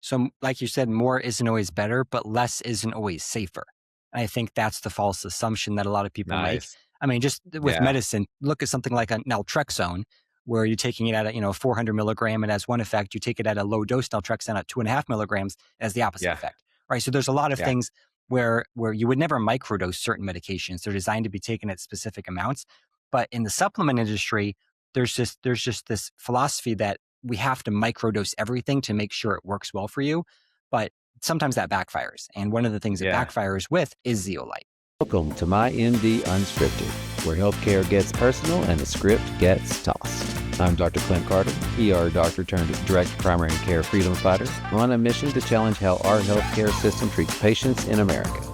So like you said, more isn't always better, but less isn't always safer. And I think that's the false assumption that a lot of people make. Nice. I mean, just with Yeah. medicine, look at something like an naltrexone, where you're taking it at a 400 milligram, and has one effect. You take it at a low dose naltrexone at 2.5 milligrams, it has the opposite Yeah. effect, right? So there's a lot of Yeah. things where you would never microdose certain medications. They're designed to be taken at specific amounts. But in the supplement industry, there's just this philosophy that we have to microdose everything to make sure it works well for you. But sometimes that backfires. And one of the things it Yeah. backfires with is zeolite. Welcome to MyMD Unscripted, where healthcare gets personal and the script gets tossed. I'm Dr. Clint Carter, ER doctor turned direct primary care freedom fighter, on a mission to challenge how our healthcare system treats patients in America.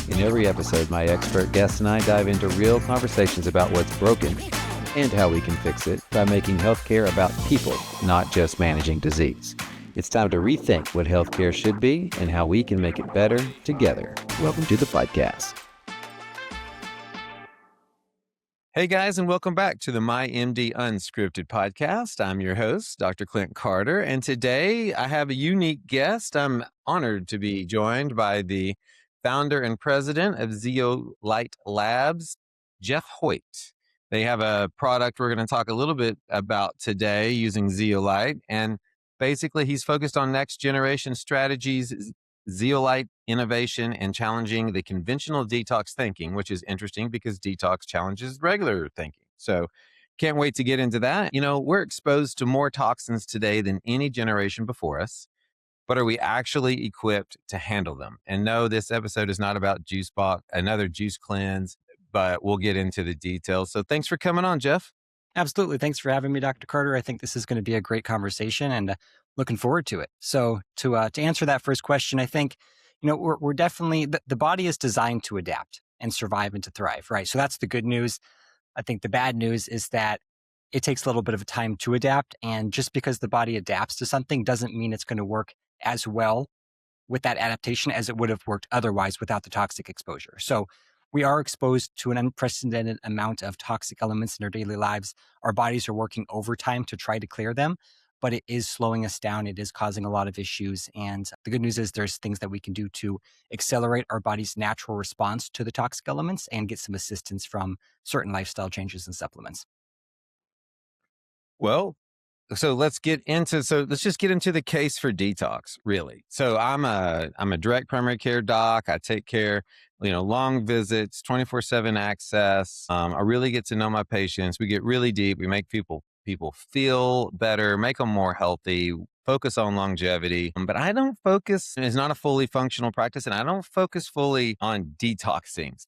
In every episode, my expert guests and I dive into real conversations about what's broken and how we can fix it by making healthcare about people, not just managing disease. It's time to rethink what healthcare should be and how we can make it better together. Welcome to the podcast. Hey guys, and welcome back to the MyMD Unscripted podcast. I'm your host, Dr. Clint Carter, and today I have a unique guest. I'm honored to be joined by the founder and president of Zeolite Labs, Jeff Hoyt. They have a product we're going to talk a little bit about today using zeolite, and basically he's focused on next generation strategies, zeolite innovation, and challenging the conventional detox thinking, which is interesting because detox challenges regular thinking. So can't wait to get into that. You know, we're exposed to more toxins today than any generation before us, but are we actually equipped to handle them? And no, this episode is not about juice box, another juice cleanse, but we'll get into the details. So thanks for coming on, Jeff. Absolutely. Thanks for having me, Dr. Carter. I think this is going to be a great conversation, and looking forward to it. So to answer that first question, I think, we're definitely, the body is designed to adapt and survive and to thrive, right? So that's the good news. I think the bad news is that it takes a little bit of time to adapt. And just because the body adapts to something doesn't mean it's going to work as well with that adaptation as it would have worked otherwise without the toxic exposure. So we are exposed to an unprecedented amount of toxic elements in our daily lives. Our bodies are working overtime to try to clear them, but it is slowing us down. It is causing a lot of issues. And the good news is there's things that we can do to accelerate our body's natural response to the toxic elements and get some assistance from certain lifestyle changes and supplements. Well, let's just get into the case for detox, really. So I'm a direct primary care doc. I take care, long visits, 24/7 access. I really get to know my patients. We get really deep. We make people feel better, make them more healthy, focus on longevity. But I don't focus, it's not a fully functional practice, and I don't focus fully on detoxing.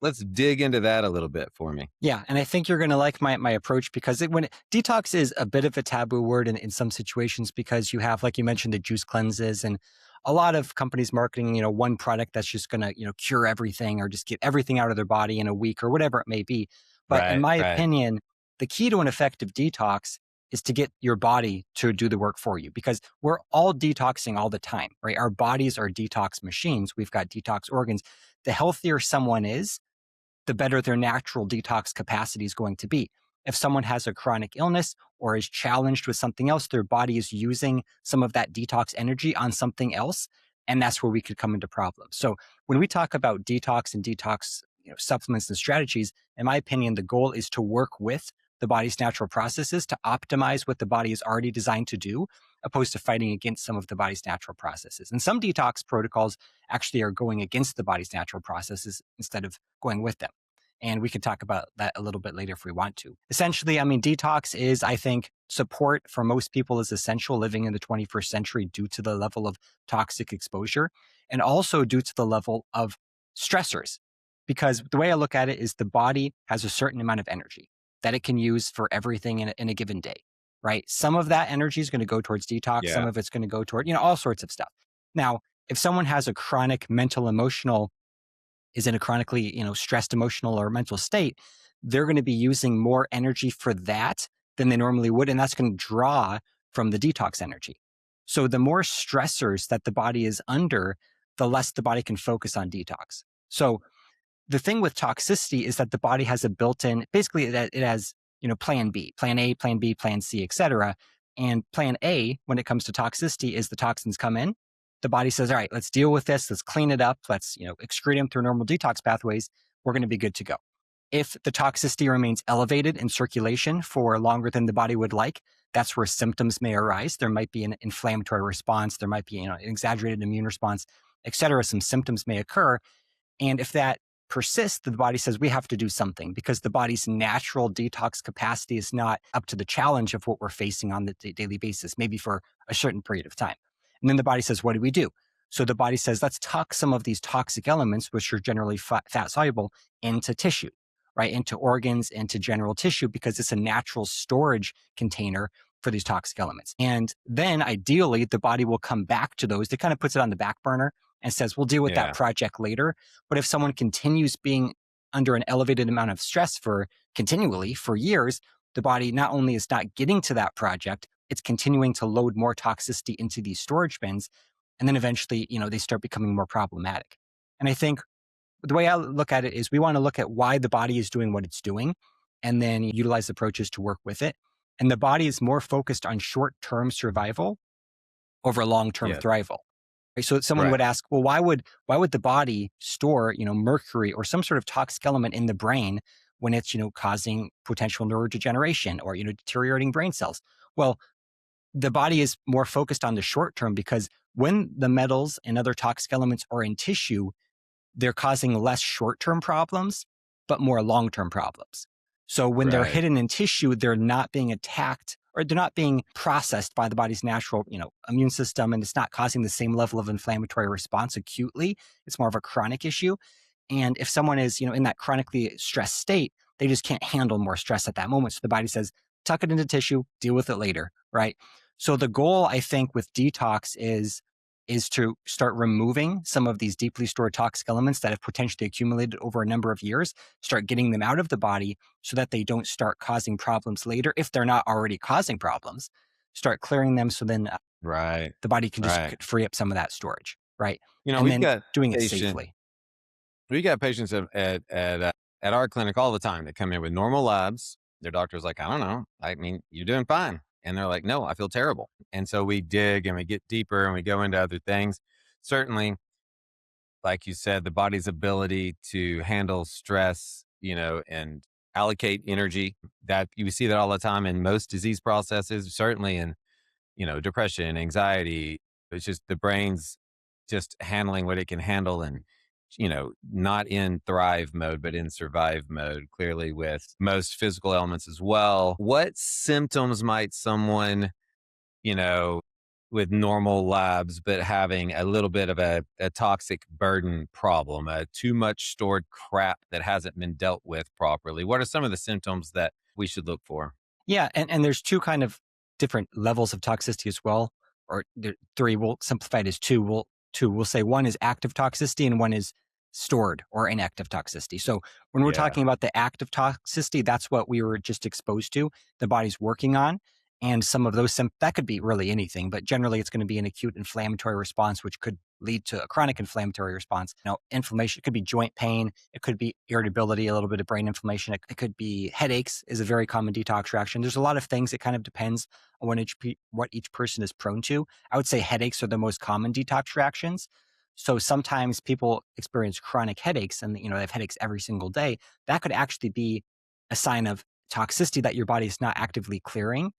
Let's dig into that a little bit for me. Yeah, and I think you're going to like my approach because detox is a bit of a taboo word in some situations, because you have, like you mentioned, the juice cleanses and a lot of companies marketing, one product that's just going to, cure everything or just get everything out of their body in a week or whatever it may be. But in my opinion, the key to an effective detox is to get your body to do the work for you, because we're all detoxing all the time, right? Our bodies are detox machines. We've got detox organs. The healthier someone is, the better their natural detox capacity is going to be. If someone has a chronic illness or is challenged with something else, their body is using some of that detox energy on something else. And that's where we could come into problems. So when we talk about detox and detox supplements and strategies, in my opinion, the goal is to work with the body's natural processes to optimize what the body is already designed to do, opposed to fighting against some of the body's natural processes. And some detox protocols actually are going against the body's natural processes instead of going with them. And we can talk about that a little bit later if we want to. Essentially, detox is, I think, support for most people is essential living in the 21st century due to the level of toxic exposure and also due to the level of stressors. Because the way I look at it is the body has a certain amount of energy that it can use for everything in a given day, right? Some of that energy is going to go towards detox. Yeah. Some of it's going to go toward, all sorts of stuff. Now, if someone has a chronic is in a chronically, stressed emotional or mental state, they're going to be using more energy for that than they normally would. And that's going to draw from the detox energy. So the more stressors that the body is under, the less the body can focus on detox. So the thing with toxicity is that the body has a built-in, basically it has, plan B, plan A, plan B, plan C, et cetera. And plan A, when it comes to toxicity, is the toxins come in. The body says, all right, let's deal with this. Let's clean it up. Let's, excrete them through normal detox pathways. We're going to be good to go. If the toxicity remains elevated in circulation for longer than the body would like, that's where symptoms may arise. There might be an inflammatory response. There might be, an exaggerated immune response, et cetera. Some symptoms may occur. And if that persists, the body says we have to do something because the body's natural detox capacity is not up to the challenge of what we're facing on the daily basis, maybe for a certain period of time. And then the body says, what do we do? So the body says, let's tuck some of these toxic elements, which are generally fat soluble, into tissue, right? Into organs, into general tissue, because it's a natural storage container for these toxic elements. And then ideally, the body will come back to those. It kind of puts it on the back burner and says, we'll deal with that project later. But if someone continues being under an elevated amount of stress continually for years, the body not only is not getting to that project, it's continuing to load more toxicity into these storage bins. And then eventually, they start becoming more problematic. And I think the way I look at it is we want to look at why the body is doing what it's doing and then utilize approaches to work with it. And the body is more focused on short-term survival over long-term thrival. So someone would ask, well, why would the body store, mercury or some sort of toxic element in the brain when it's, causing potential neurodegeneration or, deteriorating brain cells? Well, the body is more focused on the short term because when the metals and other toxic elements are in tissue, they're causing less short-term problems, but more long-term problems. So when they're hidden in tissue, they're not being attacked or they're not being processed by the body's natural, immune system, and it's not causing the same level of inflammatory response acutely. It's more of a chronic issue. And if someone is, in that chronically stressed state, they just can't handle more stress at that moment. So the body says, tuck it into tissue, deal with it later, right? So the goal, I think, with detox is to start removing some of these deeply stored toxic elements that have potentially accumulated over a number of years, start getting them out of the body so that they don't start causing problems later. If they're not already causing problems, start clearing them so then the body can just free up some of that storage, right? And we've then got doing it safely. We got patients at our clinic all the time that come in with normal labs. Their doctor's like, I don't know. I mean, you're doing fine. And they're like, no, I feel terrible. And so we dig and we get deeper and we go into other things. Certainly, like you said, the body's ability to handle stress, and allocate energy, that you see that all the time in most disease processes, certainly in, depression, anxiety. It's just the brain's just handling what it can handle and, not in thrive mode, but in survive mode, clearly with most physical elements as well. What symptoms might someone, with normal labs, but having a little bit of a toxic burden problem, a too much stored crap that hasn't been dealt with properly? What are some of the symptoms that we should look for? Yeah. And there's two kind of different levels of toxicity as well, or three. We'll simplify it as two. We'll say one is active toxicity and one is stored or inactive toxicity. So when we're talking about the active toxicity, that's what we were just exposed to, the body's working on. And some of those, that could be really anything, but generally it's going to be an acute inflammatory response, which could lead to a chronic inflammatory response. Inflammation, it could be joint pain. It could be irritability, a little bit of brain inflammation. It could be headaches is a very common detox reaction. There's a lot of things. It kind of depends on what each person is prone to. I would say headaches are the most common detox reactions. So sometimes people experience chronic headaches and, they have headaches every single day. That could actually be a sign of toxicity that your body is not actively clearing.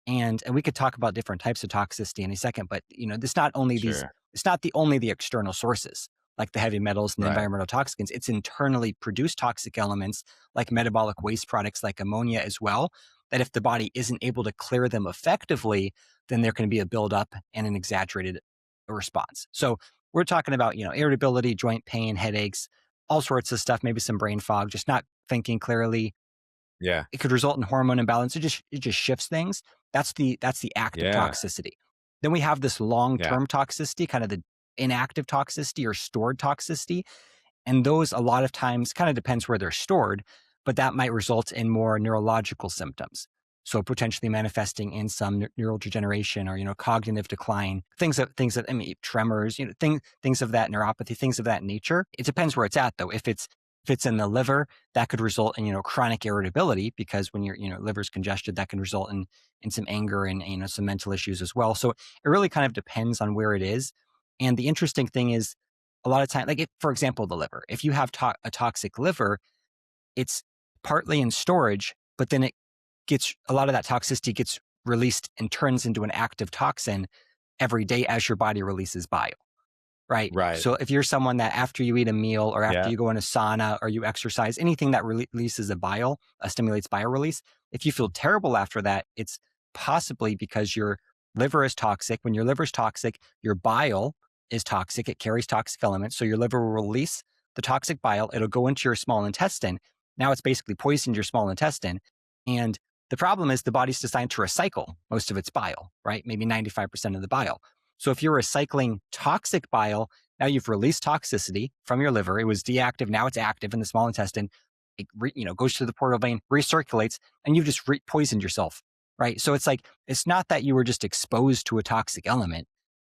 And we could talk about different types of toxicity in a second, but it's not only it's not only the external sources like the heavy metals and the environmental toxins. It's internally produced toxic elements like metabolic waste products like ammonia as well, that if the body isn't able to clear them effectively, then there can be a buildup and an exaggerated response. So we're talking about, irritability, joint pain, headaches, all sorts of stuff, maybe some brain fog, just not thinking clearly. Yeah. It could result in hormone imbalance. It just shifts things. That's the active toxicity. Then we have this long-term toxicity, kind of the inactive toxicity or stored toxicity. And those a lot of times kind of depends where they're stored, but that might result in more neurological symptoms. So potentially manifesting in some neural degeneration or, cognitive decline, things that, tremors, things of that neuropathy, things of that nature. It depends where it's at though. If it's If it's in the liver, that could result in, chronic irritability, because when your, liver's congested, that can result in some anger and, some mental issues as well. So it really kind of depends on where it is. And the interesting thing is, a lot of time, like for example, the liver, if you have a toxic liver, it's partly in storage, but then a lot of that toxicity gets released and turns into an active toxin every day as your body releases bile. Right. Right. So if you're someone that after you eat a meal or after Yeah. you go in a sauna or you exercise, anything that releases a bile, stimulates bile release, if you feel terrible after that, it's possibly because your liver is toxic. When your liver is toxic, your bile is toxic. It carries toxic elements. So your liver will release the toxic bile. It'll go into your small intestine. Now it's basically poisoned your small intestine. And the problem is the body's designed to recycle most of its bile, right? Maybe 95% of the bile. So if you're recycling toxic bile, now you've released toxicity from your liver. It was deactive. Now it's active in the small intestine. It goes to the portal vein, recirculates, and you've just poisoned yourself, right? So it's not that you were just exposed to a toxic element,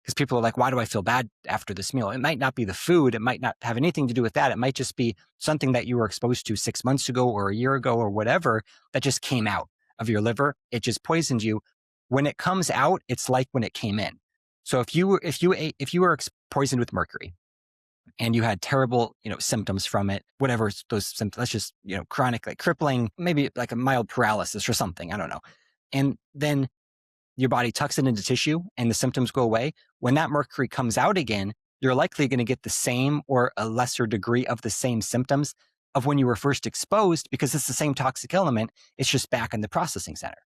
because people are like, why do I feel bad after this meal? It might not be the food. It might not have anything to do with that. It might just be something that you were exposed to 6 months ago or a year ago or whatever that just came out of your liver. It just poisoned you. When it comes out, it's like when it came in. So if you were poisoned with mercury and you had terrible, symptoms from it, whatever those symptoms, let's just, chronic, like crippling, maybe like a mild paralysis or something, I don't know. And then your body tucks it into tissue and the symptoms go away. When that mercury comes out again, you're likely going to get the same or a lesser degree of the same symptoms of when you were first exposed, because it's the same toxic element. It's just back in the processing center.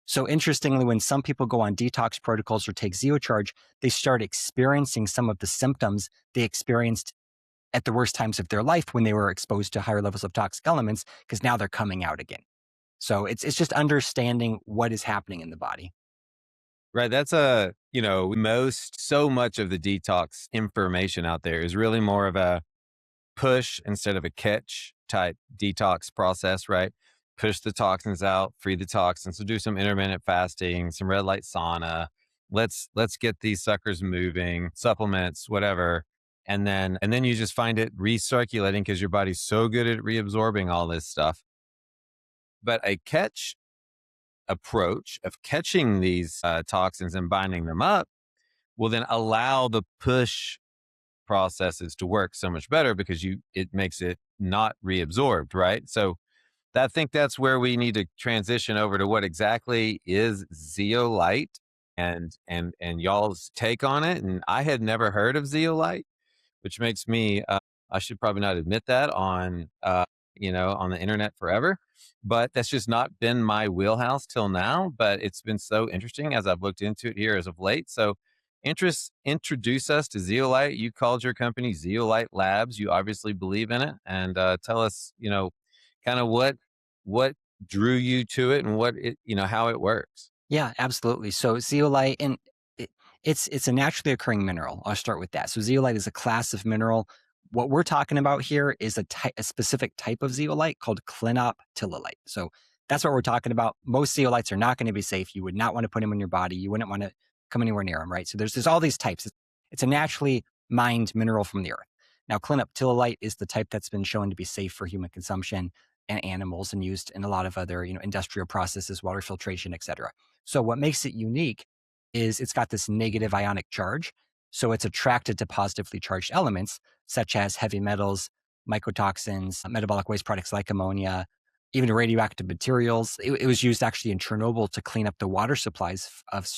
So interestingly, when some people go on detox protocols or take ZeoCharge, they start experiencing some of the symptoms they experienced at the worst times of their life when they were exposed to higher levels of toxic elements, because now they're coming out again. So it's just understanding what is happening in the body. Right. That's so much of the detox information out there is really more of a push instead of a catch type detox process, right? Push the toxins out, free the toxins. So do some intermittent fasting, some red light sauna. Let's get these suckers moving, supplements, whatever. And then you just find it recirculating because your body's so good at reabsorbing all this stuff. But a catch approach of catching these toxins and binding them up will then allow the push processes to work so much better, because it makes it not reabsorbed, right? So I think that's where we need to transition over to what exactly is zeolite and y'all's take on it. And I had never heard of zeolite, which makes me I should probably not admit that on on the internet forever, but that's just not been my wheelhouse till now. But it's been so interesting as I've looked into it here as of late. So introduce us to zeolite. You called your company Zeolite Labs. You obviously believe in it, and tell us, kind of what drew you to it and what it, how it works. Yeah, absolutely. So zeolite, and it's a naturally occurring mineral. I'll start with that. So zeolite is a class of mineral. What we're talking about here is a specific type of zeolite called clinoptilolite. So that's what we're talking about. Most zeolites are not going to be safe. You would not want to put them in your body. You wouldn't want to come anywhere near them, right? So there's all these types. It's a naturally mined mineral from the earth. Now, clinoptilolite is the type that's been shown to be safe for human consumption and animals, and used in a lot of other, industrial processes, water filtration, et cetera. So what makes it unique is it's got this negative ionic charge. So it's attracted to positively charged elements, such as heavy metals, mycotoxins, metabolic waste products like ammonia, even radioactive materials. It was used actually in Chernobyl to clean up the water supplies of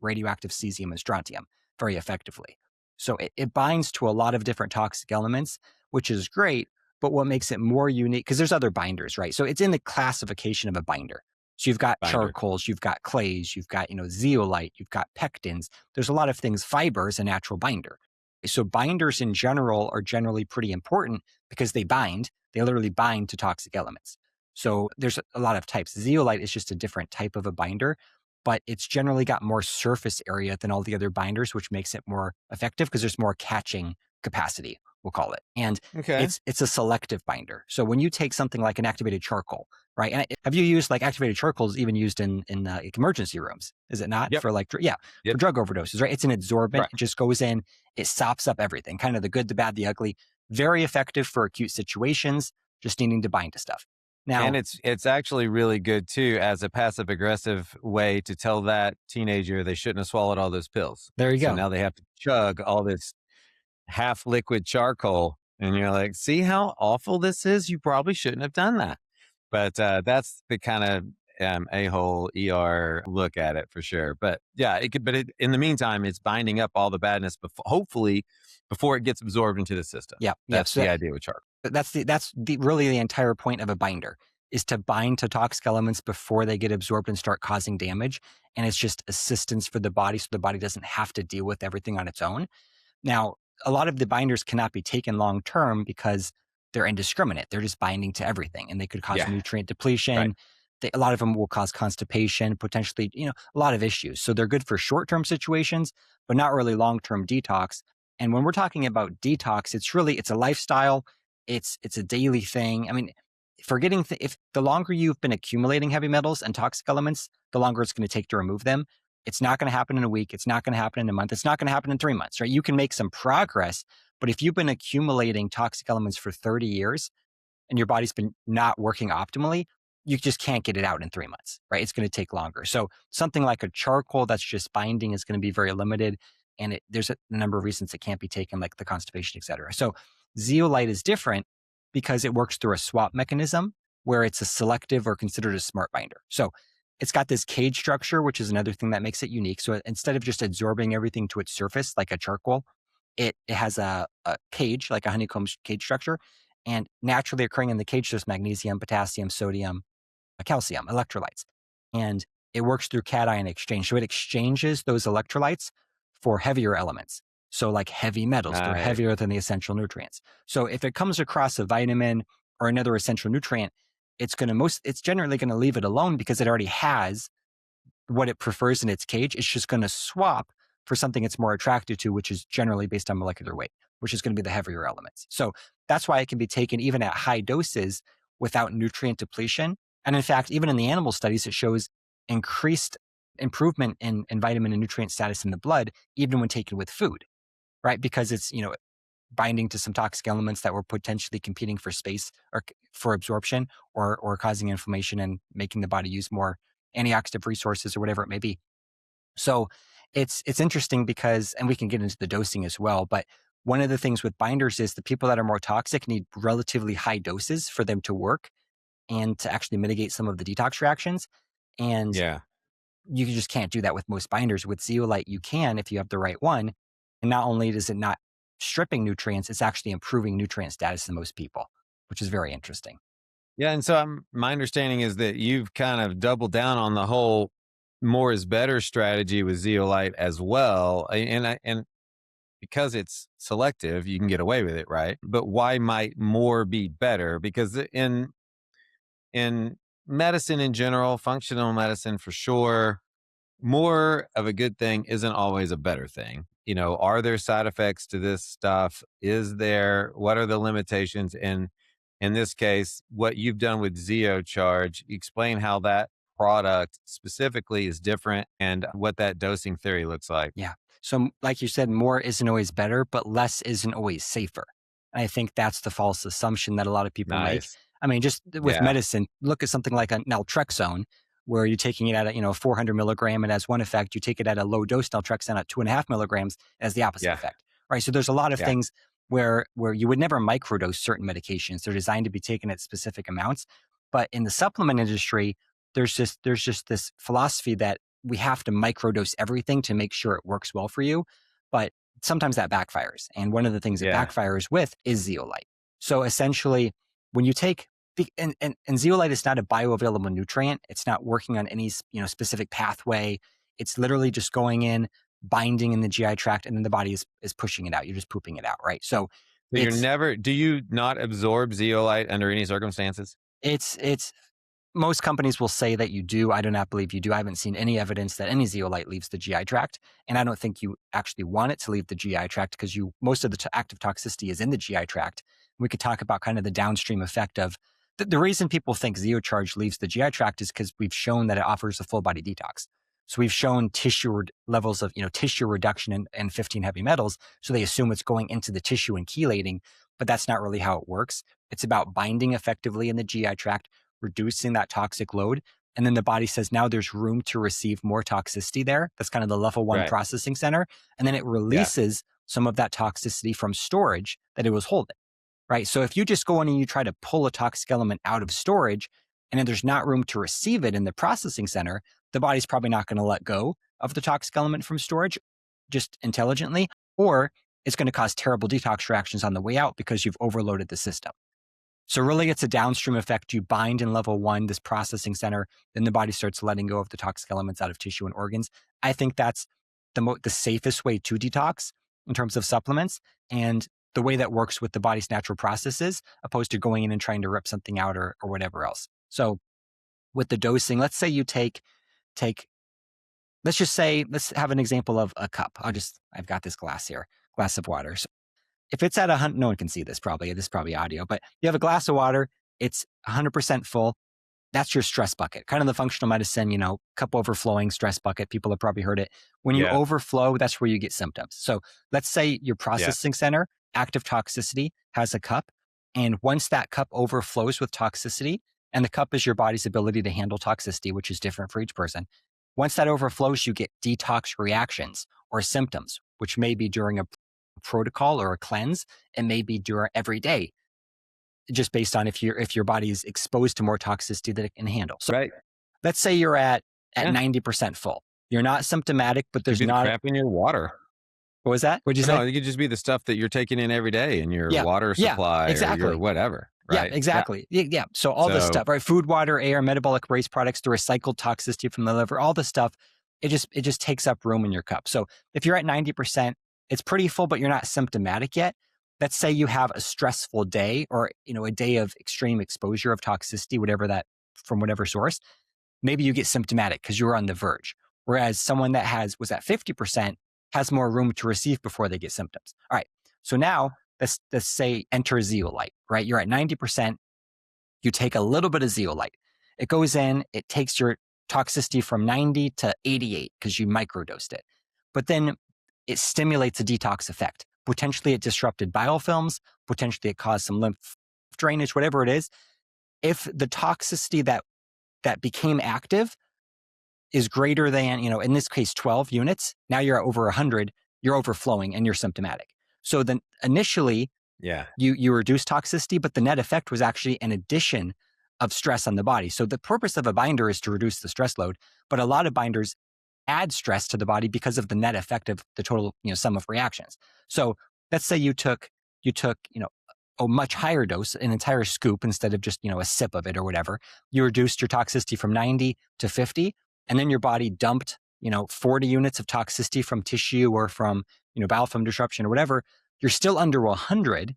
radioactive cesium and strontium very effectively. So it binds to a lot of different toxic elements, which is great. But what makes it more unique, because there's other binders, right? So it's in the classification of a binder. So you've got charcoals, you've got clays, you've got, zeolite, you've got pectins. There's a lot of things. Fiber is a natural binder. So binders in general are generally pretty important because they bind. They literally bind to toxic elements. So there's a lot of types. Zeolite is just a different type of a binder, but it's generally got more surface area than all the other binders, which makes it more effective because there's more catching capacity, we'll call it. And it's a selective binder. So when you take something like an activated charcoal, right? And have you used like activated charcoals even used in like emergency rooms? Is it not? Yep. For like, for drug overdoses, right? It's an absorbent. Right. It just goes in, it sops up everything, kind of the good, the bad, the ugly. very effective for acute situations, just needing to bind to stuff. Now, And it's actually really good too as a passive aggressive way to tell that teenager they shouldn't have swallowed all those pills. there you So go. now they have to chug all this half liquid charcoal. And you're like, see how awful this is? You probably shouldn't have done that. But that's the kind of a-hole ER look at it for sure. But yeah, in the meantime, it's binding up all the badness hopefully before it gets absorbed into the system. Yeah. That's So the idea with charcoal. that's really the entire point of a binder, is to bind to toxic elements before they get absorbed and start causing damage. And it's just assistance for the body, so the body doesn't have to deal with everything on its own. Now, a lot of the binders cannot be taken long term because they're indiscriminate. They're just binding to everything, and they could cause Yeah. nutrient depletion. Right. A lot of them will cause constipation, potentially, a lot of issues. So they're good for short-term situations, but not really long-term detox. And when we're talking about detox, it's a lifestyle. It's a daily thing. I mean, if the longer you've been accumulating heavy metals and toxic elements, the longer it's going to take to remove them. It's not going to happen in a week. It's not going to happen in a month. It's not going to happen in 3 months, right? You can make some progress, but if you've been accumulating toxic elements for 30 years and your body's been not working optimally, you just can't get it out in 3 months, right? It's going to take longer. So something like a charcoal that's just binding is going to be very limited. And there's a number of reasons it can't be taken, like the constipation, et cetera. So zeolite is different because it works through a swap mechanism where it's a selective or considered a smart binder. So it's got this cage structure, which is another thing that makes it unique. So instead of just absorbing everything to its surface like a charcoal, it has a cage, like a honeycomb cage structure. And naturally occurring in the cage, there's magnesium, potassium, sodium, calcium, electrolytes. And it works through cation exchange. So it exchanges those electrolytes for heavier elements. So like heavy metals, they're Nice. heavier than the essential nutrients. So if it comes across a vitamin or another essential nutrient, it's generally going to leave it alone because it already has what it prefers in its cage. It's just going to swap for something it's more attracted to, which is generally based on molecular weight, which is going to be the heavier elements. So that's why it can be taken even at high doses without nutrient depletion. And in fact, even in the animal studies, it shows increased improvement in vitamin and nutrient status in the blood, even when taken with food, right? Because it's, binding to some toxic elements that were potentially competing for space or for absorption or causing inflammation and making the body use more antioxidant resources or whatever it may be. So it's interesting because, and we can get into the dosing as well, but one of the things with binders is the people that are more toxic need relatively high doses for them to work and to actually mitigate some of the detox reactions. And Yeah. you just can't do that with most binders. With zeolite, you can if you have the right one. And not only does it not stripping nutrients, it's actually improving nutrient status in most people, which is very interesting. Yeah. And so my understanding is that you've kind of doubled down on the whole more is better strategy with zeolite as well. And because it's selective, you can get away with it, right? But why might more be better? Because in medicine in general, functional medicine for sure, more of a good thing isn't always a better thing. Are there side effects to this stuff? What are the limitations? And in this case, what you've done with ZeoCharge, explain how that product specifically is different and what that dosing theory looks like. Yeah. So like you said, more isn't always better, but less isn't always safer. And I think that's the false assumption that a lot of people make. Nice. I mean, just with Yeah. medicine, look at something like a naltrexone, where you're taking it at a 400 milligram, and has one effect. You take it at a low dose naltrexone at 2.5 milligrams, it has the opposite Yeah. effect, right? So there's a lot of Yeah. things where you would never microdose certain medications. They're designed to be taken at specific amounts. But in the supplement industry, there's just this philosophy that we have to microdose everything to make sure it works well for you. But sometimes that backfires. And one of the things it Yeah. backfires with is zeolite. So essentially, when you take and zeolite is not a bioavailable nutrient. It's not working on any specific pathway. It's literally just going in, binding in the GI tract, and then the body is pushing it out. You're just pooping it out, right? So Do you not absorb zeolite under any circumstances? it's most companies will say that you do. I do not believe you do. I haven't seen any evidence that any zeolite leaves the GI tract. And I don't think you actually want it to leave the GI tract because most of the active toxicity is in the GI tract. We could talk about kind of the downstream effect of the reason people think ZeoCharge leaves the GI tract is because we've shown that it offers a full body detox. So we've shown levels of tissue reduction in 15 heavy metals. So they assume it's going into the tissue and chelating. but that's not really how it works. It's about binding effectively in the GI tract, reducing that toxic load. And then the body says, now there's room to receive more toxicity there. That's kind of the level 1 Right. processing center. And then it releases some of that toxicity from storage that it was holding, right? So if you just go in and you try to pull a toxic element out of storage, and then there's not room to receive it in the processing center, the body's probably not going to let go of the toxic element from storage just intelligently, or it's going to cause terrible detox reactions on the way out because you've overloaded the system. So really, it's a downstream effect. You bind in level 1, this processing center, then the body starts letting go of the toxic elements out of tissue and organs. I think that's the safest way to detox in terms of supplements, and the way that works with the body's natural processes, opposed to going in and trying to rip something out or whatever else. So with the dosing, let's say you take, let's have an example of a cup. I've got this glass here, glass of water. So if it's at 100, no one can see this probably, this is probably audio, but you have a glass of water, it's 100% full. That's your stress bucket, kind of the functional medicine, cup overflowing stress bucket. People have probably heard it. When you overflow, that's where you get symptoms. So let's say your processing center, active toxicity, has a cup. And once that cup overflows with toxicity, and the cup is your body's ability to handle toxicity, which is different for each person. Once that overflows, you get detox reactions or symptoms, which may be during a protocol or a cleanse. It may be during every day, just based on if your body is exposed to more toxicity that it can handle. So let's say you're at 90% full. You're not symptomatic, but there's not crap in your water. What was that? What'd you say? No, it could just be the stuff that you're taking in every day in your water supply or your whatever. Right? Yeah, exactly. Yeah. So all this stuff, right? Food, water, air, metabolic waste products, the recycled toxicity from the liver, all this stuff, it just takes up room in your cup. So if you're at 90%, it's pretty full, but you're not symptomatic yet. Let's say you have a stressful day, or a day of extreme exposure of toxicity, whatever that, from whatever source. Maybe you get symptomatic because you were on the verge. Whereas someone that was at 50% has more room to receive before they get symptoms. All right. So now let's say enter Zeolite, right? You're at 90%. You take a little bit of Zeolite. It goes in, it takes your toxicity from 90 to 88 because you microdosed it. But then it stimulates a detox effect. Potentially it disrupted biofilms. Potentially it caused some lymph drainage, whatever it is. If the toxicity that became active is greater than, in this case, 12 units, now you're at over 100, you're overflowing and you're symptomatic. So then initially, you reduce toxicity, but the net effect was actually an addition of stress on the body. So the purpose of a binder is to reduce the stress load, but a lot of binders add stress to the body because of the net effect of the total, sum of reactions. So let's say you took, a much higher dose, an entire scoop instead of just, a sip of it or whatever. You reduced your toxicity from 90 to 50, and then your body dumped, 40 units of toxicity from tissue or from, biofilm disruption or whatever. You're still under 100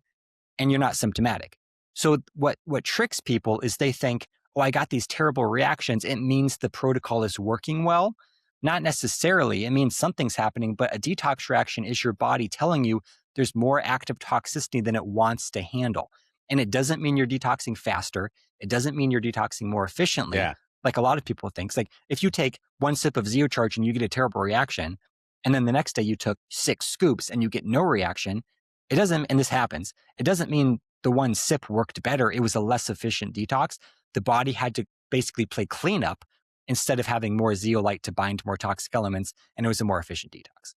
and you're not symptomatic. So what tricks people is they think, oh, I got these terrible reactions. It means the protocol is working well. Not necessarily. It means something's happening, but a detox reaction is your body telling you there's more active toxicity than it wants to handle. And it doesn't mean you're detoxing faster. It doesn't mean you're detoxing more efficiently. Like a lot of people think. It's like if you take one sip of Zeocharge and you get a terrible reaction, and then the next day you took 6 scoops and you get no reaction, it doesn't, and this happens, it doesn't mean the one sip worked better. It was a less efficient detox. The body had to basically play cleanup instead of having more zeolite to bind more toxic elements, and it was a more efficient detox.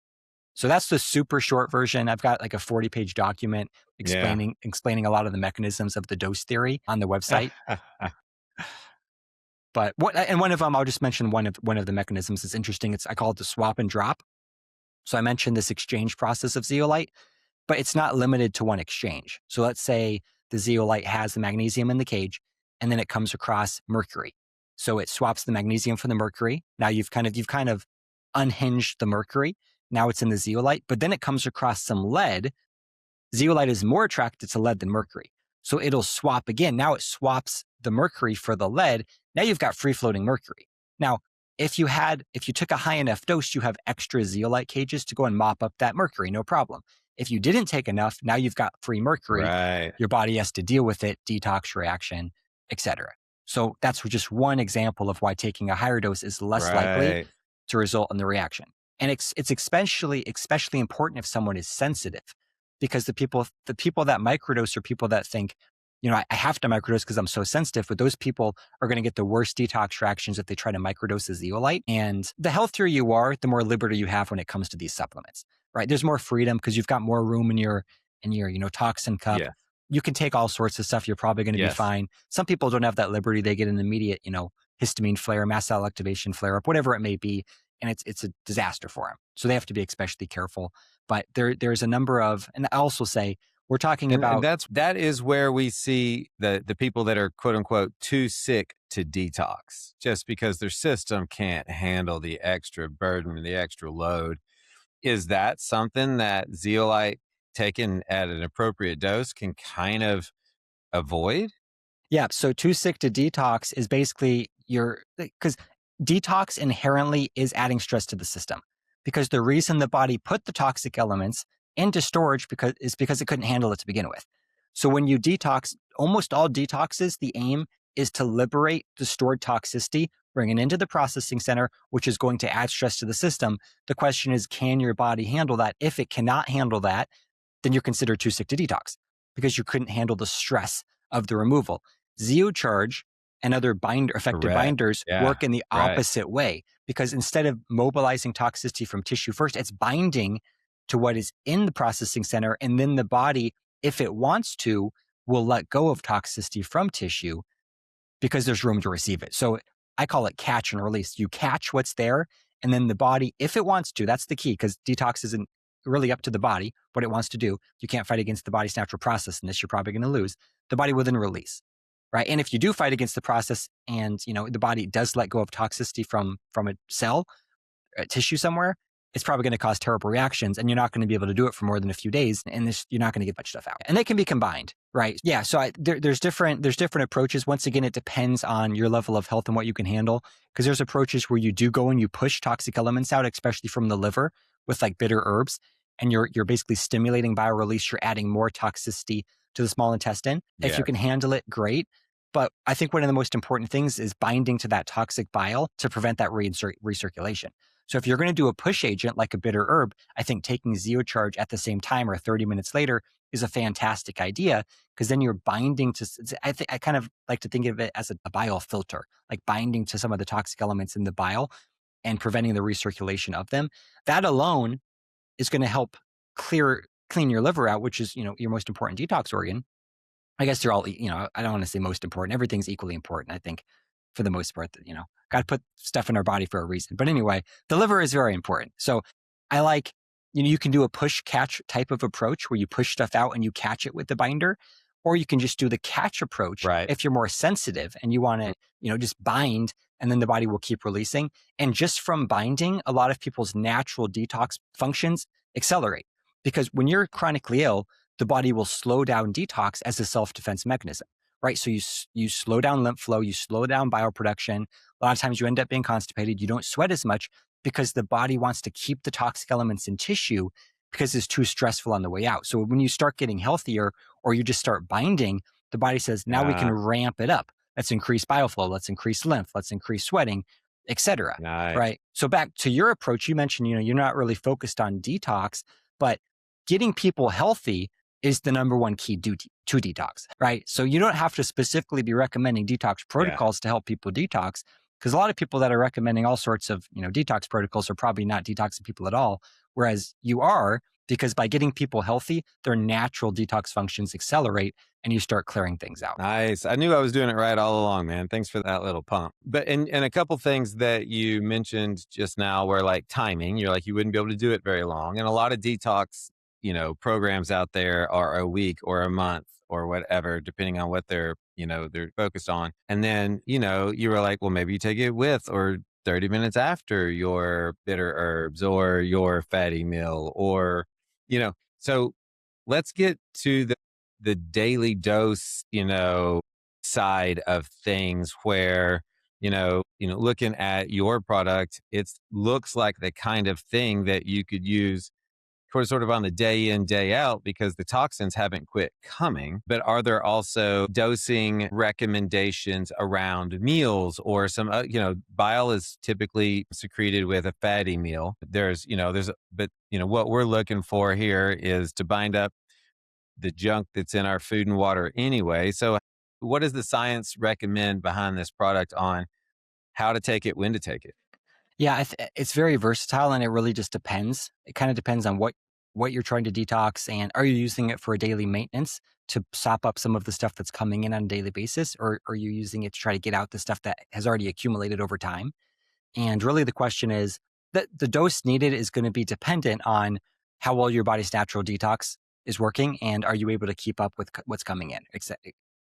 So that's the super short version. I've got like a 40-page document explaining a lot of the mechanisms of the dose theory on the website. But one of them, I'll just mention one of the mechanisms is interesting. I call it the swap and drop. So I mentioned this exchange process of zeolite, but it's not limited to one exchange. So let's say the zeolite has the magnesium in the cage, and then it comes across mercury. So it swaps the magnesium for the mercury. Now you've kind of unhinged the mercury. Now it's in the zeolite, but then it comes across some lead. Zeolite is more attracted to lead than mercury. So it'll swap again. Now it swaps the mercury for the lead. Now you've got free floating mercury. Now, if you took a high enough dose, you have extra zeolite cages to go and mop up that mercury, no problem. If you didn't take enough, now you've got free mercury. Right. Your body has to deal with it, detox reaction, etc. So that's just one example of why taking a higher dose is less likely to result in the reaction. And it's especially important if someone is sensitive because the people that microdose are people that think, I have to microdose because I'm so sensitive, but those people are going to get the worst detox reactions if they try to microdose a zeolite. And the healthier you are, the more liberty you have when it comes to these supplements, right? There's more freedom because you've got more room in your toxin cup. Yeah. You can take all sorts of stuff. You're probably going to be Yes. fine. Some people don't have that liberty. They get an immediate, histamine flare, mast cell activation flare up, whatever it may be. And it's a disaster for them. So they have to be especially careful. But there's a number of, and I also say, we're talking about. And that is where we see the people that are quote unquote too sick to detox just because their system can't handle the extra burden, the extra load. Is that something that zeolite taken at an appropriate dose can kind of avoid? Yeah. So too sick to detox is basically because detox inherently is adding stress to the system, because the reason the body put the toxic elements into storage is because it couldn't handle it to begin with. So when you detox, almost all detoxes, the aim is to liberate the stored toxicity, bring it into the processing center, which is going to add stress to the system. The question is, can your body handle that? If it cannot handle that, then you're considered too sick to detox because you couldn't handle the stress of the removal. Zeocharge and other effective Correct. binders Yeah, work in the right. opposite way, because instead of mobilizing toxicity from tissue first, it's binding to what is in the processing center. And then the body, if it wants to, will let go of toxicity from tissue because there's room to receive it. So I call it catch and release. You catch what's there, and then the body, if it wants to, that's the key, because detox isn't really up to the body what it wants to do. You can't fight against the body's natural process, and this you're probably going to lose. The body will then release, right? And if you do fight against the process and the body does let go of toxicity from a cell, a tissue somewhere, it's probably going to cause terrible reactions, and you're not going to be able to do it for more than a few days, and you're not going to get much stuff out. And they can be combined, right? Yeah. So there's different approaches. Once again, it depends on your level of health and what you can handle, because there's approaches where you do go and you push toxic elements out, especially from the liver with like bitter herbs, and you're basically stimulating biorelease. You're adding more toxicity to the small intestine. If you can handle it, great. But I think one of the most important things is binding to that toxic bile to prevent that recirculation. So if you're going to do a push agent like a bitter herb, I think taking Zeocharge at the same time or 30 minutes later is a fantastic idea, because then you're binding to, I kind of like to think of it as a bile filter, like binding to some of the toxic elements in the bile and preventing the recirculation of them. That alone is going to help clean your liver out, which is, your most important detox organ. I guess they're all, I don't want to say most important. Everything's equally important, I think, for the most part. God put stuff in our body for a reason. But anyway, the liver is very important. So I like, you can do a push catch type of approach where you push stuff out and you catch it with the binder, or you can just do the catch approach if you're more sensitive and you want to, just bind, and then the body will keep releasing. And just from binding, a lot of people's natural detox functions accelerate, because when you're chronically ill, the body will slow down detox as a self-defense mechanism, right? So you slow down lymph flow, you slow down bioproduction. A lot of times you end up being constipated. You don't sweat as much because the body wants to keep the toxic elements in tissue because it's too stressful on the way out. So when you start getting healthier or you just start binding, the body says, now we can ramp it up. Let's increase bioflow. Let's increase lymph. Let's increase sweating, etc. Nice. Right? So back to your approach, you mentioned, you're not really focused on detox, but getting people healthy is the number one key to detox, right? So you don't have to specifically be recommending detox protocols to help people detox, because a lot of people that are recommending all sorts of, detox protocols are probably not detoxing people at all. Whereas you are, because by getting people healthy, their natural detox functions accelerate and you start clearing things out. Nice. I knew I was doing it right all along, man. Thanks for that little pump. But and a couple things that you mentioned just now were like timing. You're like, you wouldn't be able to do it very long. And a lot of detox programs out there are a week or a month or whatever, depending on what they're focused on. And then, you were like, well, maybe you take it with or 30 minutes after your bitter herbs or your fatty meal or, so let's get to the daily dose, side of things where, looking at your product, it looks like the kind of thing that you could use sort of on the day in, day out, because the toxins haven't quit coming. But are there also dosing recommendations around meals or some, bile is typically secreted with a fatty meal. But what we're looking for here is to bind up the junk that's in our food and water anyway. So, what does the science recommend behind this product on how to take it, when to take it? Yeah, it's very versatile, and it really just depends. It kind of depends on what you're trying to detox, and are you using it for a daily maintenance to sop up some of the stuff that's coming in on a daily basis, or are you using it to try to get out the stuff that has already accumulated over time? And really, the question is that the dose needed is going to be dependent on how well your body's natural detox is working, and are you able to keep up with what's coming in?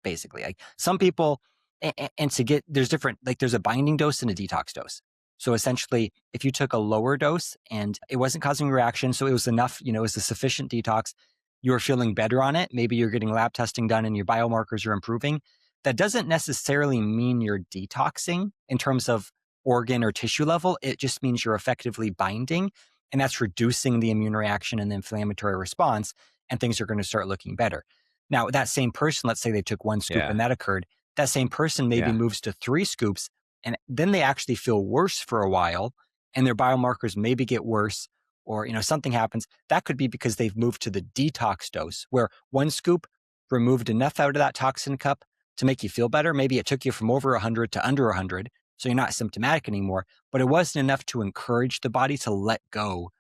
Basically, like some people, and to get there's different, like there's a binding dose and a detox dose. So essentially, if you took a lower dose and it wasn't causing a reaction, so it was enough, it was a sufficient detox, you were feeling better on it. Maybe you're getting lab testing done and your biomarkers are improving. That doesn't necessarily mean you're detoxing in terms of organ or tissue level. It just means you're effectively binding, and that's reducing the immune reaction and the inflammatory response, and things are going to start looking better. Now, that same person, let's say they took one scoop Yeah. and that occurred, that same person maybe Yeah. moves to 3 scoops, and then they actually feel worse for a while, and their biomarkers maybe get worse, or something happens. That could be because they've moved to the detox dose, where 1 scoop removed enough out of that toxin cup to make you feel better. Maybe it took you from over 100 to under 100, so you're not symptomatic anymore, but it wasn't enough to encourage the body to let go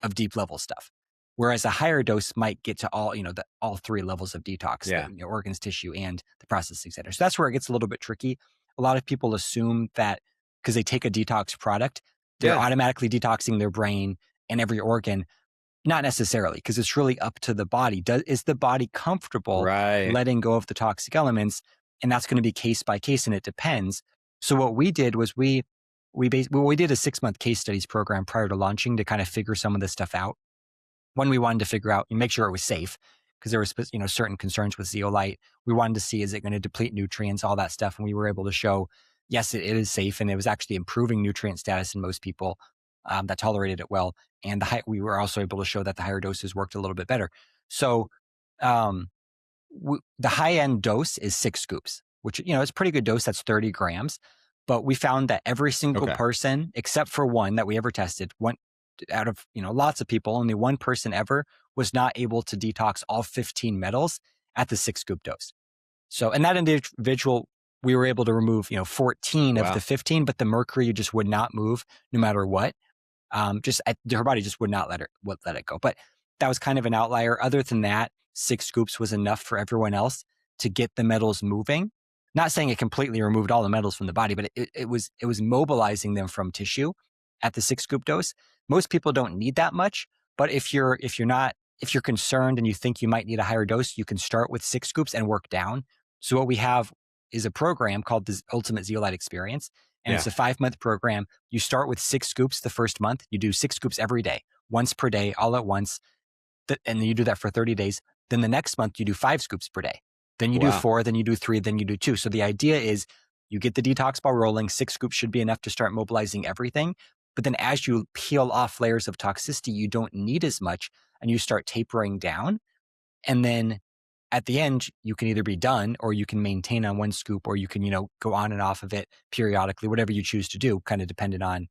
of deep level stuff. Whereas a higher dose might get to all, all 3 levels of detox, Yeah. the organs, tissue, and the processing center. So that's where it gets a little bit tricky. A lot of people assume that because they take a detox product, they're Yeah. automatically detoxing their brain and every organ. Not necessarily, because it's really up to the body. Is the body comfortable Right. letting go of the toxic elements? And that's going to be case by case, and it depends. So what we did was we did a 6-month case studies program prior to launching to kind of figure some of this stuff out. One, we wanted to figure out and make sure it was safe, because there was certain concerns with zeolite. We wanted to see, is it going to deplete nutrients, all that stuff, and we were able to show yes, it is safe, and it was actually improving nutrient status in most people that tolerated it well. And we were also able to show that the higher doses worked a little bit better. So um, the high end dose is 6 scoops, which it's a pretty good dose. That's 30 grams. But we found that every single Okay. person, except for one that we ever tested, one out of lots of people, only one person ever was not able to detox all 15 metals at the 6 scoop dose. So, and that individual, we were able to remove 14 of Wow. the 15, but the mercury just would not move no matter what. Her body just would not let it go. But that was kind of an outlier. Other than that, 6 scoops was enough for everyone else to get the metals moving. Not saying it completely removed all the metals from the body, but it was mobilizing them from tissue at the 6 scoop dose. Most people don't need that much, but if you're concerned and you think you might need a higher dose, you can start with 6 scoops and work down. So what we have is a program called the Ultimate Zeolite Experience. And it's a 5-month program. You start with 6 scoops the first month. You do 6 scoops every day, once per day, all at once. And then you do that for 30 days. Then the next month, you do 5 scoops per day. Then you do 4, then you do 3, then you do 2. So the idea is you get the detox ball rolling. 6 scoops should be enough to start mobilizing everything. But then as you peel off layers of toxicity, you don't need as much, and you start tapering down. And then at the end, you can either be done, or you can maintain on 1 scoop, or you can, go on and off of it periodically, whatever you choose to do, kind of dependent on,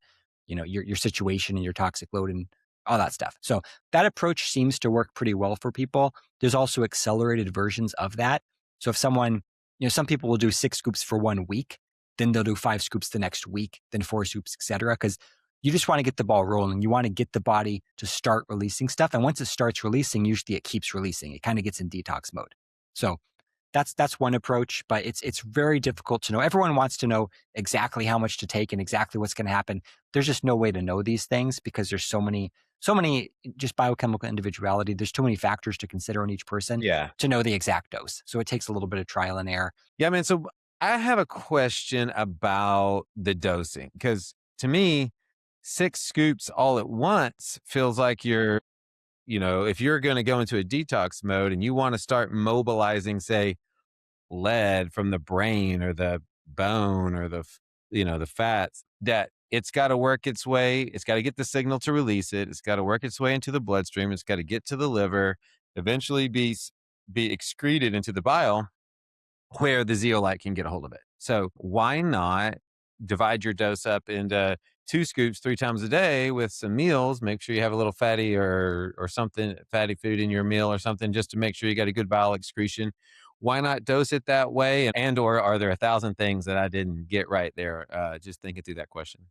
your situation and your toxic load and all that stuff. So that approach seems to work pretty well for people. There's also accelerated versions of that. So if someone, some people will do 6 scoops for 1 week, then they'll do 5 scoops the next week, then 4 scoops, et cetera, because you just want to get the ball rolling. You want to get the body to start releasing stuff. And once it starts releasing, usually it keeps releasing. It kind of gets in detox mode. So that's one approach, but it's very difficult to know. Everyone wants to know exactly how much to take and exactly what's going to happen. There's just no way to know these things because there's so many just biochemical individuality. There's too many factors to consider in each person to know the exact dose. So it takes a little bit of trial and error. Yeah, man. So I have a question about the dosing, because to me, 6 scoops all at once feels like you're, if you're going to go into a detox mode and you want to start mobilizing, say, lead from the brain or the bone or the fats, that it's got to work its way. It's got to get the signal to release it. It's got to work its way into the bloodstream. It's got to get to the liver, eventually be excreted into the bile, where the zeolite can get a hold of it. So why not divide your dose up into 2 scoops 3 times a day with some meals. Make sure you have a little fatty or something, fatty food in your meal or something, just to make sure you got a good bile excretion. Why not dose it that way? And or are there 1,000 things that I didn't get right there? Just thinking through that question.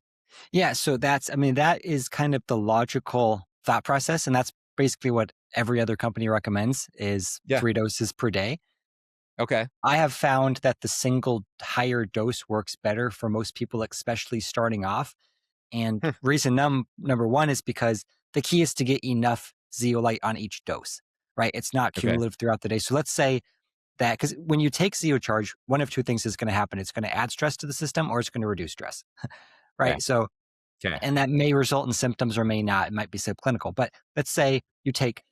Yeah, so that's I mean, that is kind of the logical thought process, and that's basically what every other company recommends is Yeah. 3 doses per day. Okay. I have found that the single higher dose works better for most people, especially starting off. And Hmm. reason number one is because the key is to get enough zeolite on each dose, right? It's not Okay. cumulative throughout the day. So let's say that because when you take zeocharge, one of two things is going to happen. It's going to add stress to the system or it's going to reduce stress, Yeah. right? So Okay. and that may result in symptoms or may not. It might be subclinical. But let's say you take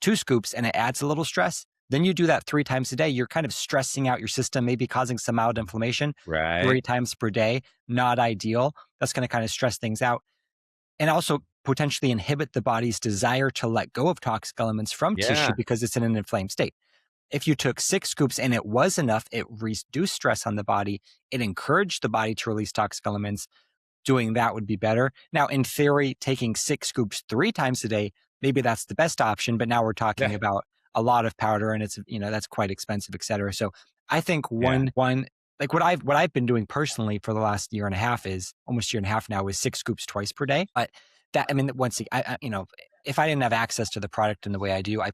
2 scoops and it adds a little stress. Then you do that 3 times a day. You're kind of stressing out your system, maybe causing some mild inflammation Right. 3 times per day. Not ideal. That's going to kind of stress things out and also potentially inhibit the body's desire to let go of toxic elements from tissue Yeah. because it's in an inflamed state. If you took 6 scoops and it was enough, it reduced stress on the body. It encouraged the body to release toxic elements. Doing that would be better. Now, in theory, taking 6 scoops 3 times a day, maybe that's the best option. But now we're talking Yeah. about a lot of powder and it's, that's quite expensive, et cetera. So I think Yeah. one, like what I've been doing personally for the last year and a half is almost year and a half now is 6 scoops twice per day. But that, I mean, if I didn't have access to the product in the way I do, I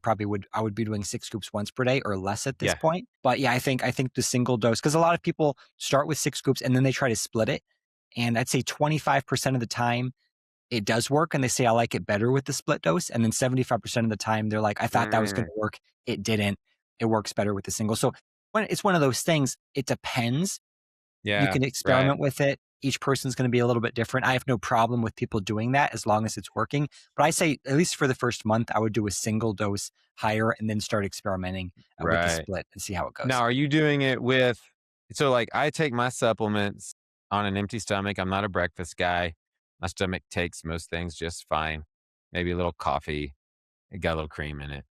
would be doing 6 scoops once per day or less at this Yeah. point. But yeah, I think the single dose, because a lot of people start with 6 scoops and then they try to split it. And I'd say 25% of the time it does work. And they say, I like it better with the split dose. And then 75% of the time they're like, I thought that was going Mm. to work. It didn't. It works better with the single. So when it's one of those things, it depends. You Yeah. can Right. experiment with it. Each person's going to be a little bit different. I have no problem with people doing that as long as it's working. But I say, at least for the first month, I would do a single dose higher and then start experimenting with the Right. split and see how it Now, goes. are you doing it with, so like I take my supplements on an empty stomach. I'm not a breakfast guy. My stomach takes most things just fine. Maybe a little coffee. It got a little cream in it,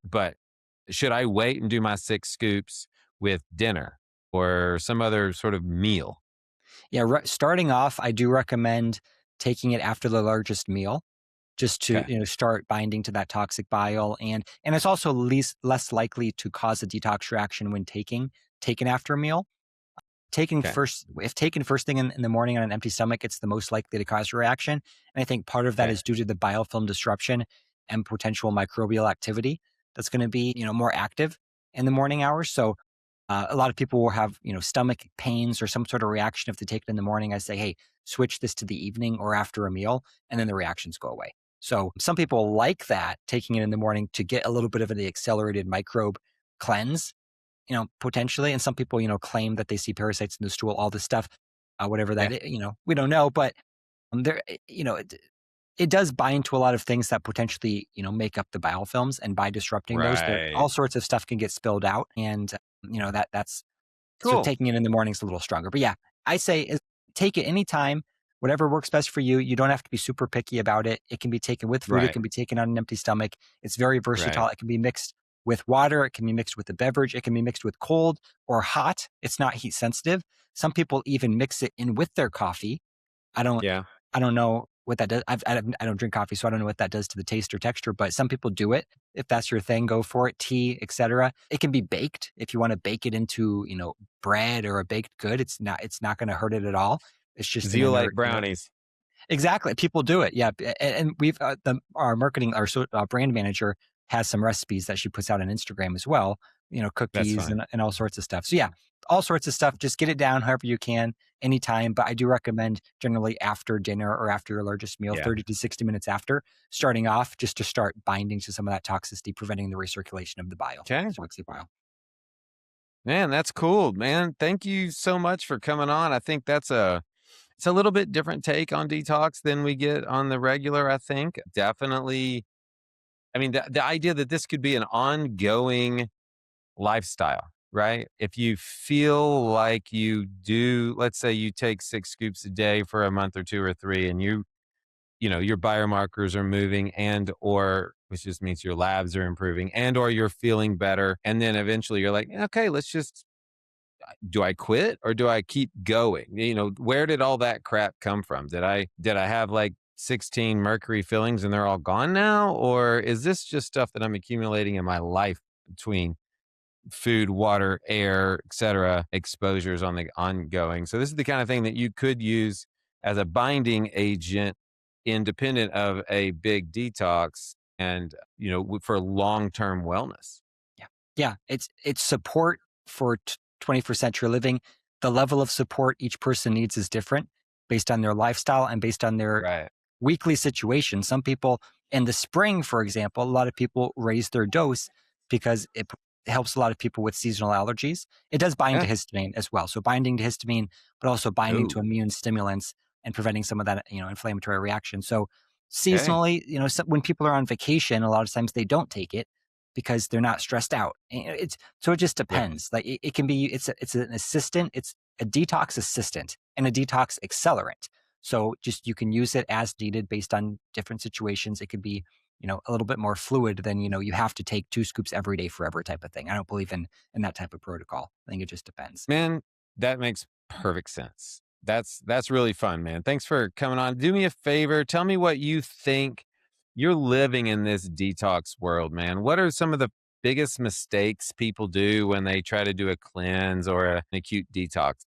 but should I wait and do my 6 scoops with dinner or some other sort of meal? Yeah, starting off, I do recommend taking it after the largest meal just to Okay. start binding to that toxic bile and it's also less likely to cause a detox reaction when taken after a meal. Taking Okay. first If taken first thing in the morning on an empty stomach, it's the most likely to cause a reaction. And I think part of that Okay. is due to the biofilm disruption and potential microbial activity that's going to be more active in the morning hours. So a lot of people will have stomach pains or some sort of reaction if they take it in the morning. I say, hey, switch this to the evening or after a meal, and then the reactions go away. So some people like that, taking it in the morning to get a little bit of the accelerated microbe cleanse, potentially. And some people, claim that they see parasites in the stool, all this stuff, whatever Yeah. that, we don't know. But there, it does bind to a lot of things that potentially, make up the biofilms. And by disrupting those, Right. all sorts of stuff can get spilled out. And, that's so Cool. taking it in the morning is a little stronger. But yeah, I say take it anytime, whatever works best for you. You don't have to be super picky about it. It can be taken with food. It Right. can be taken on an empty stomach. It's very Right. versatile. It can be mixed with water. It can be mixed with a beverage. It can be mixed with cold or hot. It's not heat sensitive. Some people even mix it in with their coffee. I don't Yeah. I don't know what that does. I don't drink coffee, so I don't know what that does to the taste or texture, but some people do it. If that's your thing, go for it. Tea, etc. It can be baked if you want to bake it into, bread or a baked good. It's not going to hurt it at all. It's just an Zeolite inert, brownies. exactly. People do it. Yeah. And we've, our marketing, our brand manager has some recipes that she puts out on Instagram as well, That's cookies fun. and all sorts of stuff. So yeah, all sorts of stuff. Just get it down however you can anytime. But I do recommend generally after dinner or after your largest meal, Yeah. 30 to 60 minutes after starting off, just to start binding to some of that toxicity, preventing the recirculation of the bile, Okay. toxic bile. Man, that's cool, man. Thank you so much for coming on. I think it's a little bit different take on detox than we get on the regular, I think. Definitely. I mean, the idea that this could be an ongoing lifestyle, right? If you feel like you do, let's say you take 6 scoops a day for a month or 2 or 3, and your biomarkers are moving and or which just means your labs are improving and or you're feeling better. And then eventually you're like, okay, let's just do I quit or do I keep going? Where did all that crap come from? Did I have like 16 mercury fillings and they're all gone now? Or is this just stuff that I'm accumulating in my life between food, water, air, etc., exposures on the ongoing? So this is the kind of thing that you could use as a binding agent independent of a big detox and, for long-term wellness. Yeah. Yeah. It's support for 21st century living. The level of support each person needs is different based on their lifestyle and based on their Right. weekly situation. Some people in the spring, for example, a lot of people raise their dose because it helps a lot of people with seasonal allergies. It does bind Yeah. to histamine as well. So binding to histamine, but also binding to Oh, immune stimulants and preventing some of that, inflammatory reaction. So okay. seasonally, when people are on vacation, a lot of times they don't take it because they're not stressed out. It just Yeah. depends. Like it can be, it's an assistant, it's a detox assistant and a detox accelerant. So just you can use it as needed based on different situations. It could be, a little bit more fluid than, you have to take 2 scoops every day forever type of thing. I don't believe in that type of protocol. I think it just depends. Man, that makes perfect sense. That's really fun, man. Thanks for coming on. Do me a favor. Tell me what you think. You're living in this detox world, man. What are some of the biggest mistakes people do when they try to do a cleanse or an acute detox?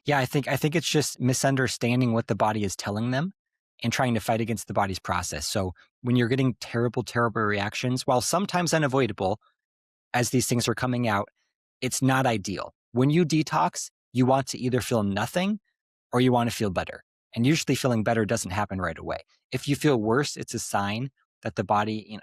Yeah, I think it's just misunderstanding what the body is telling them and trying to fight against the body's process. So when you're getting terrible, terrible reactions, while sometimes unavoidable as these things are coming out, it's not ideal. When you detox, you want to either feel nothing or you want to feel better. And usually feeling better doesn't happen right away. If you feel worse, it's a sign that the body,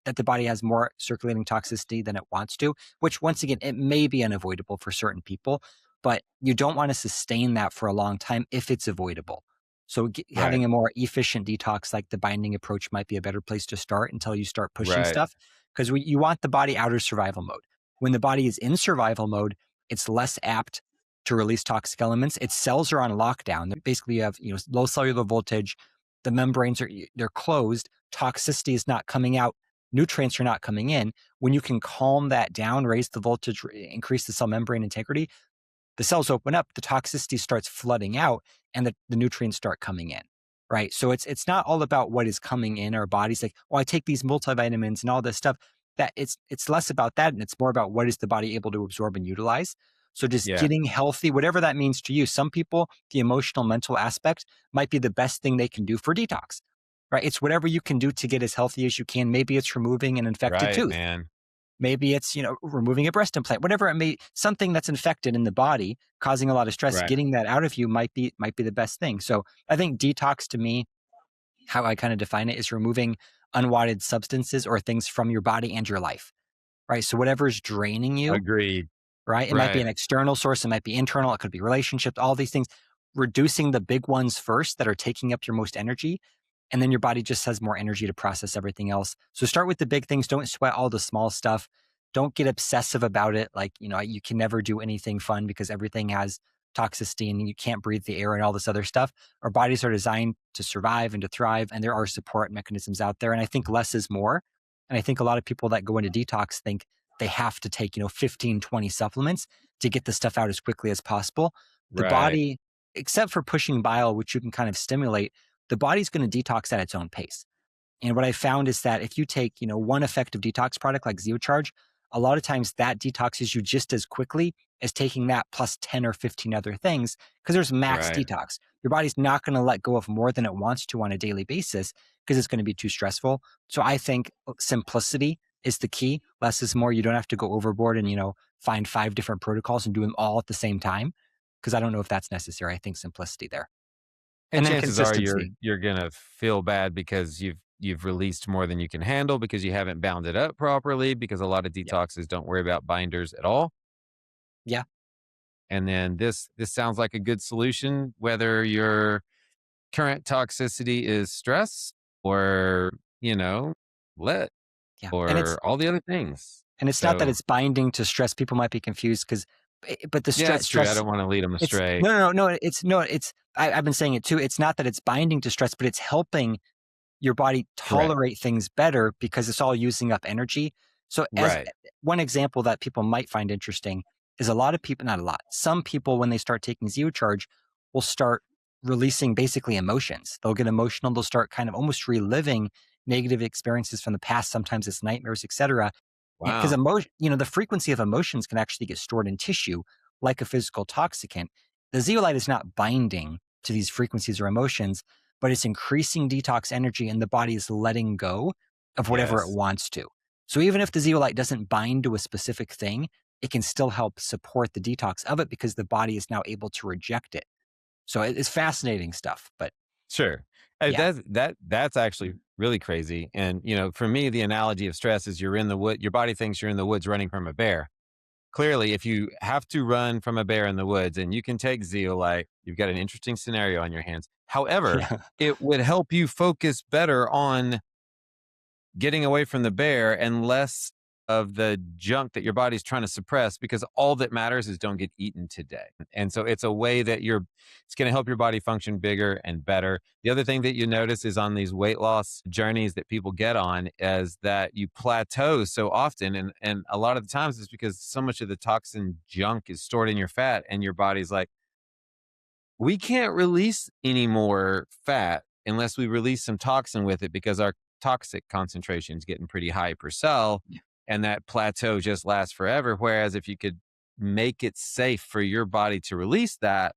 that the body has more circulating toxicity than it wants to, which once again, it may be unavoidable for certain people, but you don't want to sustain that for a long time if it's avoidable. So Right. having a more efficient detox, like the binding approach, might be a better place to start until you start pushing Right. stuff because you want the body out of survival mode. When the body is in survival mode, it's less apt to release toxic elements. Its cells are on lockdown. Basically, you have low cellular voltage. The membranes they're closed. Toxicity is not coming out. Nutrients are not coming in. When you can calm that down, raise the voltage, increase the cell membrane integrity, the cells open up, the toxicity starts flooding out, and the nutrients start coming in. Right. So it's not all about what is coming in our bodies. Like, oh, I take these multivitamins and all this stuff. That it's less about that, and it's more about what is the body able to absorb and utilize. So just Yeah. getting healthy, whatever that means to you. Some people, the emotional, mental aspect might be the best thing they can do for detox. Right. It's whatever you can do to get as healthy as you can. Maybe it's removing an infected Right, tooth. man. Maybe it's, removing a breast implant, whatever it may, something that's infected in the body, causing a lot of stress, Right. getting that out of you might be the best thing. So I think detox to me, how I kind of define it is removing unwanted substances or things from your body and your life, right? So whatever's draining you, Agreed. right? It might be Right. an external source. It might be internal. It could be relationships, all these things, reducing the big ones first that are taking up your most energy. And then your body just has more energy to process everything else. So start with the big things. Don't sweat all the small stuff. Don't get obsessive about it. Like, you can never do anything fun because everything has toxicity and you can't breathe the air and all this other stuff. Our bodies are designed to survive and to thrive. And there are support mechanisms out there. And I think less is more. And I think a lot of people that go into detox think they have to take, 15, 20 supplements to get the stuff out as quickly as possible. The Right. body, except for pushing bile, which you can kind of stimulate, the body's going to detox at its own pace. And what I found is that if you take, one effective detox product like Zeocharge, a lot of times that detoxes you just as quickly as taking that plus 10 or 15 other things because there's max Right. detox. Your body's not going to let go of more than it wants to on a daily basis because it's going to be too stressful. So I think simplicity is the key. Less is more. You don't have to go overboard and, find 5 different protocols and do them all at the same time because I don't know if that's necessary. I think simplicity there. And And then chances are you're consistency. you're gonna feel bad because you've released more than you can handle because you haven't bound it up properly because a lot of Yeah. detoxes don't worry about binders at all. Yeah. And then this sounds like a good solution, whether your current toxicity is stress or, lead Yeah. And or all the other things. it's not that So it's binding to stress. People might be confused because, but the yeah, stress, it's true. I stress, don't want to lead them it's astray. no, I've been saying it too. It's not that it's binding to stress, but it's helping your body Correct. tolerate things better because it's all using up energy. So as Right. one example that people might find interesting, is a lot of people, not a lot, some people, when they start taking Zeocharge, will start releasing basically emotions. They'll get emotional. They'll start kind of almost reliving negative experiences from the past. Sometimes it's nightmares, etc. Because Wow. the frequency of emotions can actually get stored in tissue like a physical toxicant. The zeolite is not binding to these frequencies or emotions, but it's increasing detox energy and the body is letting go of whatever it Yes. wants to. So even if the zeolite doesn't bind to a specific thing, it can still help support the detox of it because the body is now able to reject it. So it's fascinating stuff, but Sure. yeah. That's actually really crazy. And for me, the analogy of stress is you're in the wood. Your body thinks you're in the woods running from a bear. Clearly, if you have to run from a bear in the woods and you can take zeolite, you've got an interesting scenario on your hands. However, Yeah. it would help you focus better on getting away from the bear and less of the junk that your body's trying to suppress, because all that matters is don't get eaten today. And so it's a way that it's going to help your body function bigger and better. The other thing that you notice is on these weight loss journeys that people get on is that you plateau so often. And a lot of the times it's because so much of the toxin junk is stored in your fat and your body's like, we can't release any more fat unless we release some toxin with it, because our toxic concentration is getting pretty high per cell. Yeah. And that plateau just lasts forever. Whereas if you could make it safe for your body to release that,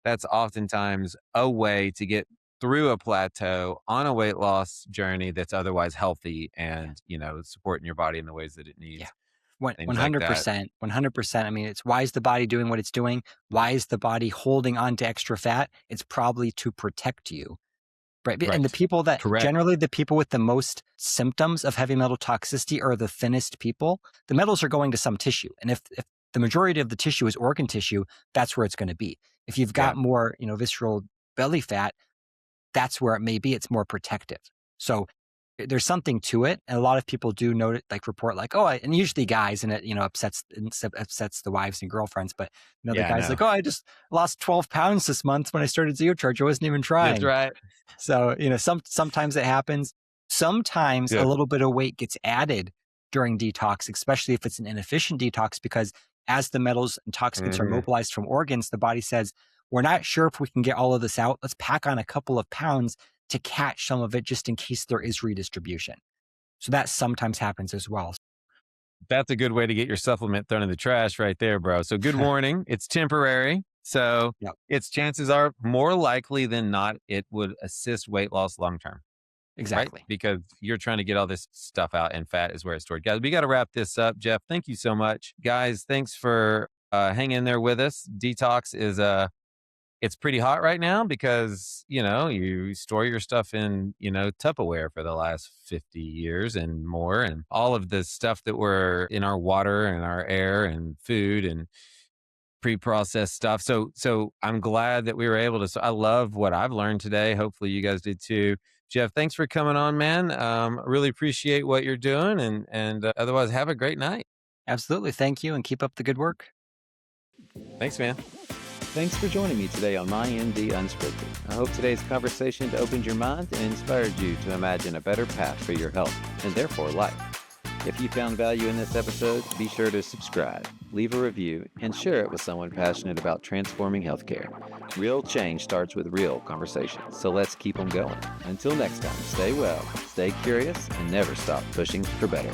that's oftentimes a way to get through a plateau on a weight loss journey that's otherwise healthy Yeah. and, supporting your body in the ways that it Yeah. needs. One Things like that. 100%. 100%. I mean, it's why is the body doing what it's doing? Why is the body holding on to extra fat? It's probably to protect you. Right. And Right. Correct. generally the people with the most symptoms of heavy metal toxicity are the thinnest people. The metals are going to some tissue. And if the majority of the tissue is organ tissue, that's where it's going to be. If you've Yeah. got more, visceral belly fat, that's where it may be. It's more protective. So there's something to it. And a lot of people do note, report and usually guys, and it, upsets the wives and girlfriends. But, the Yeah, I guy's know. like, I just lost 12 pounds this month when I started Zeocharge. I wasn't even That's trying. right. So, sometimes it happens. Sometimes Yeah. a little bit of weight gets added during detox, especially if it's an inefficient detox, because as the metals and toxins are Mhm. mobilized from organs, the body says, we're not sure if we can get all of this out. Let's pack on a couple of pounds to catch some of it just in case there is redistribution. So that sometimes happens as well. That's a good way to get your supplement thrown in the trash right there, bro. So good warning. It's temporary. So Yep. its chances are more likely than not, it would assist weight loss long-term, right? Exactly. Because you're trying to get all this stuff out and fat is where it's stored. Guys, we got to wrap this up. Jeff, thank you so much. Guys, thanks for hanging there with us. Detox is it's pretty hot right now because, you store your stuff in, Tupperware for the last 50 years and more. And all of the stuff that were in our water and our air and food and pre-processed stuff. So I'm glad that we were able to. So I love what I've learned today. Hopefully you guys did too. Jeff, thanks for coming on, man. Really appreciate what you're doing. And otherwise, have a great night. Absolutely. Thank you and keep up the good work. Thanks, man. Thanks for joining me today on MyMD Unscripted. I hope today's conversation opened your mind and inspired you to imagine a better path for your health and therefore life. If you found value in this episode, be sure to subscribe, leave a review, and share it with someone passionate about transforming healthcare. Real change starts with real conversations, so let's keep them going. Until next time, stay well, stay curious, and never stop pushing for better.